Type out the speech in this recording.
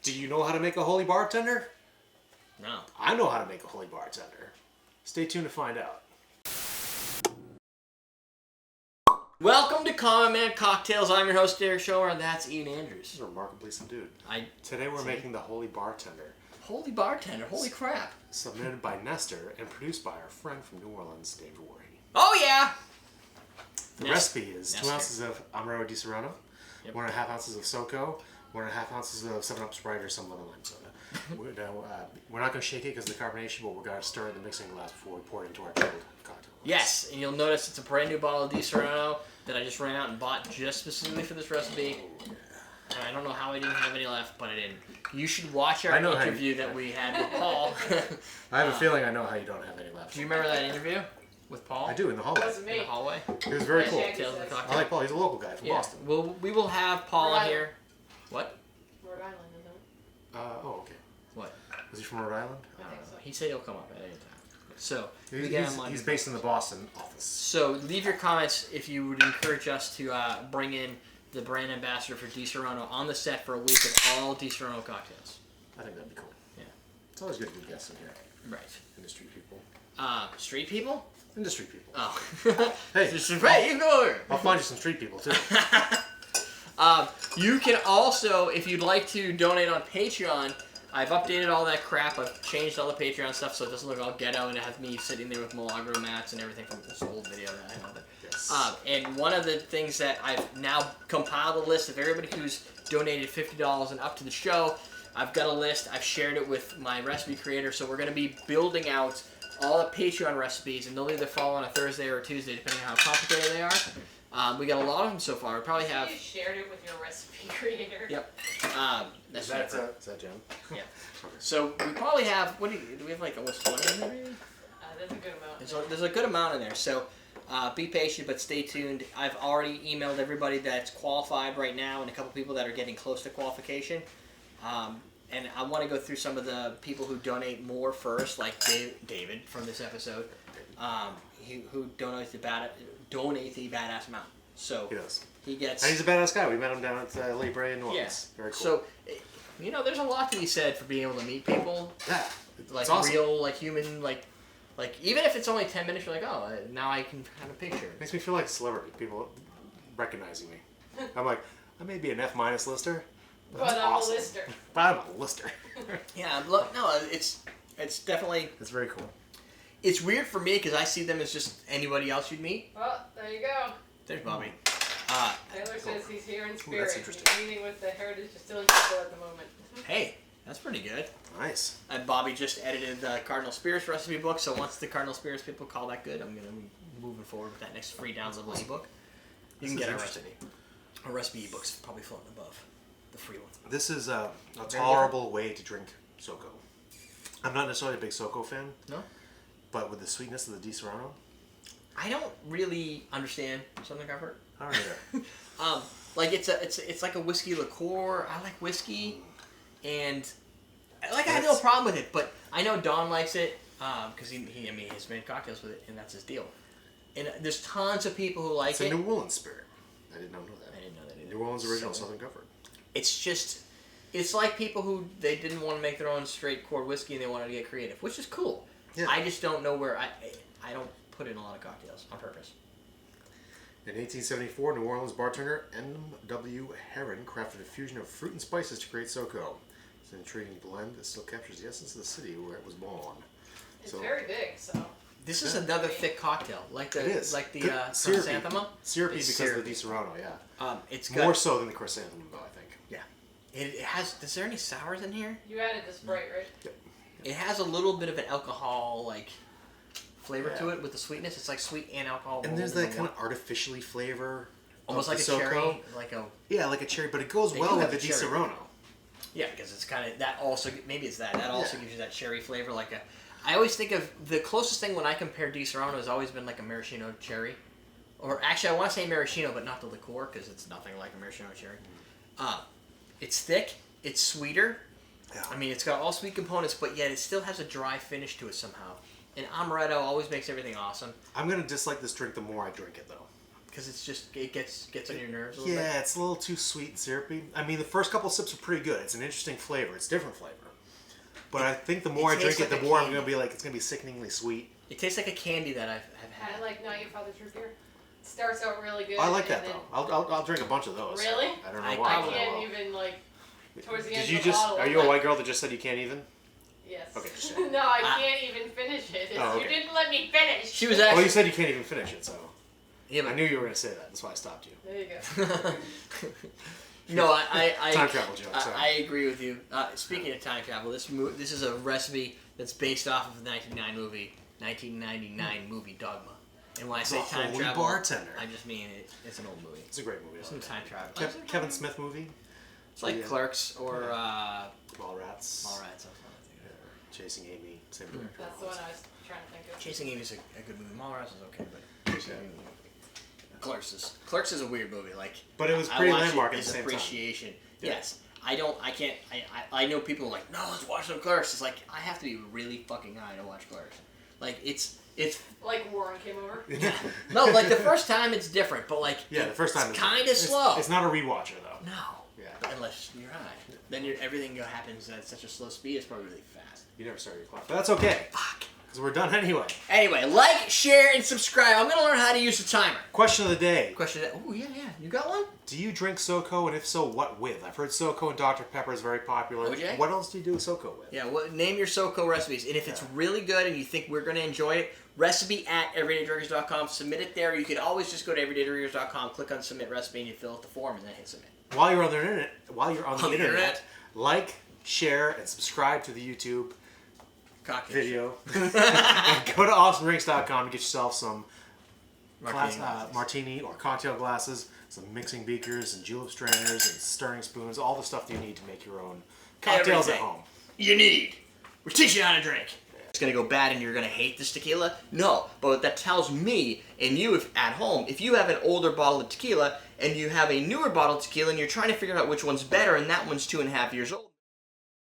Do you know how to make a Holy Bartender? No. I know how to make a Holy Bartender. Stay tuned to find out. Welcome to Common Man Cocktails. I'm your host, Derrick Schommer, and that's Ian Andrews. This is a remarkably subdued. Today we're making the Holy Bartender. Holy Bartender, holy crap. Submitted by Nestor and produced by our friend from New Orleans, Dave Voorhees. Oh, yeah! The recipe is 2 ounces of Amaretto di Serrano, 1.5 ounces of SoCo, 1.5 ounces of 7-Up Sprite or some other lime soda. We're not going to shake it because of the carbonation, but we're going to stir it in the mixing glass before we pour it into our chilled cocktail. Yes, and you'll notice it's a brand new bottle of Di Serrano that I just ran out and bought just specifically for this recipe. And I don't know how I didn't have any left, but I didn't. You should watch our interview that we had with Paul. I have a feeling I know how you don't have any left. Do you remember that interview with Paul? I do, in the hallway. In the hallway? It was very cool. Tales of the Cocktail. I like Paul. He's a local guy from Boston. Well, we will have Paul on here. What? Rhode Island, isn't it? Oh, okay. What? Is he from Rhode Island? I think so. He said he'll come up at any time. So he's based in the Boston office. So leave your comments if you would encourage us to bring in the brand ambassador for Di Serrano on the set for a week of all Di Serrano cocktails. I think that'd be cool. Yeah. It's always good to get guests in here. Right. Industry people. Street people? Industry people. Oh. Hey, you go over. I'll find you some street people too. You can also, if you'd like to donate on Patreon, I've updated all that crap. I've changed all the Patreon stuff so it doesn't look all ghetto and it has me sitting there with Milagro mats and everything from this old video that I have. Yes. And one of the things that I've now compiled a list of everybody who's donated $50 and up to the show. I've got a list. I've shared it with my recipe creator. So we're going to be building out all the Patreon recipes, and they'll either fall on a Thursday or a Tuesday, depending on how complicated they are. We got a lot of them so far. We probably have. You shared it with your recipe creator. Yep. Is that Jim? Yeah. Okay. So we probably have. Do we have like almost 20 in there? Maybe? That's a good amount. There's a good amount in there. So be patient, but stay tuned. I've already emailed everybody that's qualified right now, and a couple people that are getting close to qualification. And I want to go through some of the people who donate more first, like David from this episode, who donates the badass amount. So he does. He gets. And he's a badass guy. We met him down at La Brea in New Orleans. Yeah. Very cool. So, there's a lot to be said for being able to meet people. Yeah. Like awesome. Real, like human, like even if it's only 10 minutes, you're like, oh, now I can have a picture. Makes me feel like a celebrity. People recognizing me. I'm like, I may be an F- lister. But I'm a lister. But I'm a lister. Yeah, look, no, it's definitely. It's very cool. It's weird for me because I see them as just anybody else you'd meet. Well, there you go. There's Bobby. Taylor says he's here in spirit. That's interesting. He's meeting with the Heritage Distilling people at the moment. Hey, that's pretty good. Nice. And Bobby just edited the Cardinal Spirits recipe book, so once the Cardinal Spirits people call that good, I'm going to be moving forward with that next free downloadable ebook. You can get a recipe. A recipe ebook's probably floating above the free one. This is a tolerable way to drink SoCo. I'm not necessarily a big SoCo fan. No? But with the sweetness of the Di Serrano. I don't really understand Southern Comfort. I don't either. Like it's like a whiskey liqueur. I like whiskey, and I have no problem with it. But I know Don likes it because he's made cocktails with it, and that's his deal. And there's tons of people who like it's it. It's a New Orleans spirit. I did not know that. I didn't know that either. New Orleans original Southern Comfort. It's like people who they didn't want to make their own straight core whiskey and they wanted to get creative, which is cool. Yeah. I just don't know where I don't put in a lot of cocktails on purpose. In 1874, New Orleans bartender M.W. Herron crafted a fusion of fruit and spices to create SoCo. It's an intriguing blend that still captures the essence of the city where it was born. It's very big, so. This is another thick cocktail, like the syrupy. chrysanthemum. Syrupy because of the Di Serrano, yeah. It's got, more so than the chrysanthemum, though, I think. Yeah. It has. Is there any sours in here? You added the Sprite, right? Yep. It has a little bit of an alcohol flavor to it with the sweetness. It's like sweet and alcohol. And there's that kind of artificially flavor. Almost like a SoCo. cherry. Yeah, like a cherry, but it goes well with the Di Serrano. Yeah, because it's kind of that also. Maybe it's that. That also gives you that cherry flavor, I always think of the closest thing when I compare Di Serrano has always been like a maraschino cherry. Or actually, I want to say maraschino, but not the liqueur because it's nothing like a maraschino cherry. It's thick. It's sweeter. Yeah. I mean, it's got all sweet components, but yet it still has a dry finish to it somehow. And Amaretto always makes everything awesome. I'm going to dislike this drink the more I drink it, though. Because it's just it gets on your nerves a little bit. Yeah, it's a little too sweet and syrupy. I mean, the first couple of sips are pretty good. It's an interesting flavor. It's different flavor. But I think the more I drink it, the more I'm gonna be like, it's gonna be sickeningly sweet. It tastes like a candy that I've had. I like Not Your Father's Root Beer. It starts out really good. I like that though. I'll drink a bunch of those. Really? I don't know I why. I can't even like towards the end Did you of the just? bottle. Are you a white girl that just said you can't even? Yes. Okay. No, I can't even finish it. Oh, okay. You didn't let me finish. She was actually. Well, you said you can't even finish it, so. Yeah, but I knew you were gonna say that. That's why I stopped you. There you go. No, I Time travel joke. Sorry. I agree with you. Speaking of time travel, this is a recipe that's based off of the 1999 movie Dogma. And when I say time Holy travel, Bartender. I just mean it's an old movie. It's a great movie. It's some time travel. Kevin Smith movie. It's like Clerks or Mallrats. Mallrats. Chasing Amy. Same director. That's the one I was trying to think of. Chasing Amy is a good movie. Mallrats is okay, but Chasing Amy. Clerks is a weird movie. Like, but it was pretty I watch landmark it at the as same appreciation. time. Yeah. Yes, I know people are like, no, let's watch some Clerks. It's like I have to be really fucking high to watch Clerks. Like it's like Warren came over. no, like the first time it's different, but like the first time it's kind of slow. It's not a rewatcher though. No. Yeah. Unless you're high, then everything happens at such a slow speed. It's probably really fast. You never started your clock, but that's okay. Fuck. Because we're done anyway. Anyway, like, share, and subscribe. I'm gonna learn how to use the timer. Question of the day. Oh yeah. You got one? Do you drink SoCo, and if so, what with? I've heard SoCo and Dr. Pepper is very popular. OJ? What else do you do SoCo with? Yeah. Name your SoCo recipes, and if it's really good and you think we're gonna enjoy it, recipe at everydaydrinkers.com. Submit it there. You can always just go to everydaydrinkers.com, click on submit recipe, and you fill out the form, and then hit submit. While you're on the internet, like, share, and subscribe to the YouTube video. And go to awesomedrinks.com to get yourself some martini or cocktail glasses, some mixing beakers and julep strainers and stirring spoons, all the stuff that you need to make your own cocktails at home. You need. We're teaching you how to drink. It's gonna go bad and you're gonna hate this tequila? No, but that tells me and you at home, if you have an older bottle of tequila and you have a newer bottle of tequila and you're trying to figure out which one's better and that one's 2.5 years old.